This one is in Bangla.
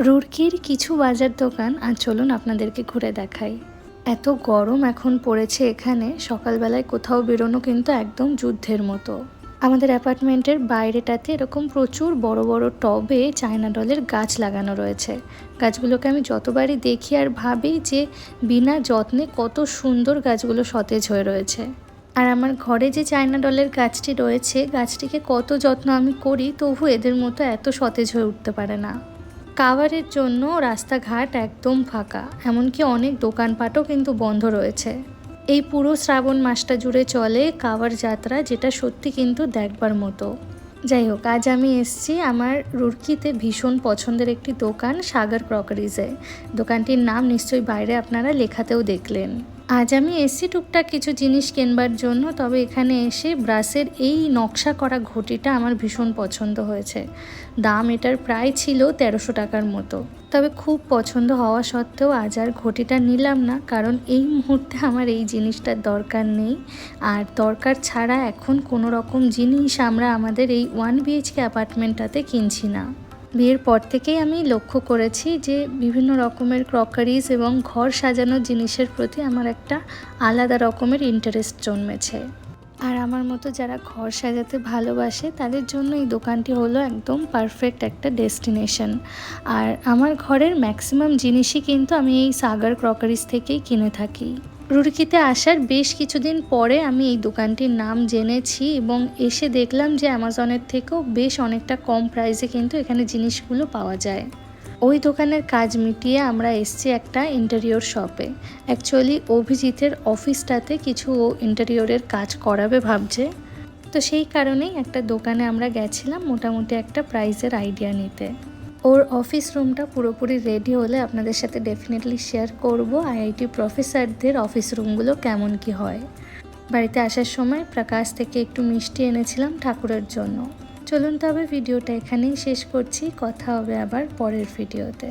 রুরকির কিছু বাজার দোকান আর চলুন আপনাদেরকে ঘুরে দেখাই। এত গরম এখন পড়েছে এখানে, সকালবেলায় কোথাও বেরোনো কিন্তু একদম যুদ্ধের মতো। আমাদের অ্যাপার্টমেন্টের বাইরেটাতে এরকম প্রচুর বড় বড় টবে চায়না ডলের গাছ লাগানো রয়েছে। গাছগুলোকে আমি যতবারই দেখি আর ভাবি যে বিনা যত্নে কত সুন্দর গাছগুলো সতেজ হয়ে রয়েছে। আর আমার ঘরে যে চায়না ডলের গাছটি রয়েছে, গাছটিকে কত যত্ন আমি করি, তবু এদের মতো এত সতেজ হয়ে উঠতে পারে না। কাভারের জন্য রাস্তাঘাট একদম ফাঁকা, এমনকি অনেক দোকানপাটও কিন্তু বন্ধ রয়েছে। এই পুরো শ্রাবণ মাসটা জুড়ে চলে কাভার যাত্রা, যেটা সত্যি কিন্তু দেখবার মতো। যাই হোক, আজ আমি এসেছি আমার রুরকিতে ভীষণ পছন্দের একটি দোকান, সাগর ক্রকারিজে। দোকানটির নাম নিশ্চয়ই বাইরে আপনারা লেখাতেও দেখলেন। আজ আমি এসেছি টুকটাক কিছু জিনিস কেনবার জন্য, তবে এখানে এসে ব্রাসের এই নকশা করা ঘটিটা আমার ভীষণ পছন্দ হয়েছে। দাম এটার প্রায় ছিল 1300 টাকার মতো। তবে খুব পছন্দ হওয়া সত্ত্বেও আজ আর ঘটিটা নিলাম না, কারণ এই মুহূর্তে আমার এই জিনিসটার দরকার নেই। আর দরকার ছাড়া এখন কোনো রকম জিনিস আমরা আমাদের এই 1 BHK অ্যাপার্টমেন্টটাতে কিনছি না। বিয়ের পর থেকেই আমি লক্ষ্য করেছি যে বিভিন্ন রকমের ক্রকারিজ এবং ঘর সাজানোর জিনিসের প্রতি আমার একটা আলাদা রকমের ইন্টারেস্ট জন্মেছে। আর আমার মতো যারা ঘর সাজাতে ভালোবাসে তাদের জন্য এই দোকানটি হলো একদম পারফেক্ট একটা ডেস্টিনেশন। আর আমার ঘরের ম্যাক্সিমাম জিনিসই কিন্তু আমি এই সাগর ক্রকারিজ থেকেই কিনে থাকি। রুরকিতে আসার বেশ কিছুদিন পরে আমি এই দোকানটির নাম জেনেছি এবং এসে দেখলাম যে অ্যামাজনের থেকেও বেশ অনেকটা কম প্রাইসে কিন্তু এখানে জিনিসগুলো পাওয়া যায়। ওই দোকানের কাজ মিটিয়ে আমরা এসেছি একটা ইন্টেরিয়র শপে। অ্যাকচুয়ালি অভিজিতের অফিসটাতে কিছু ইন্টেরিয়রের কাজ করাবে ভাবছে, তো সেই কারণেই একটা দোকানে আমরা গেছিলাম মোটামুটি একটা প্রাইসের আইডিয়া নিতে। ওর অফিস রুমটা পুরোপুরি রেডি হলে আপনাদের সাথে ডেফিনেটলি শেয়ার করব IIT প্রফেসরদের অফিস রুমগুলো কেমন কি হয়। বাড়িতে আসার সময় প্রকাশ থেকে একটু মিষ্টি এনেছিলাম ঠাকুরের জন্য। চলুন তবে ভিডিওটা এখানেই শেষ করছি, কথা হবে আবার পরের ভিডিওতে।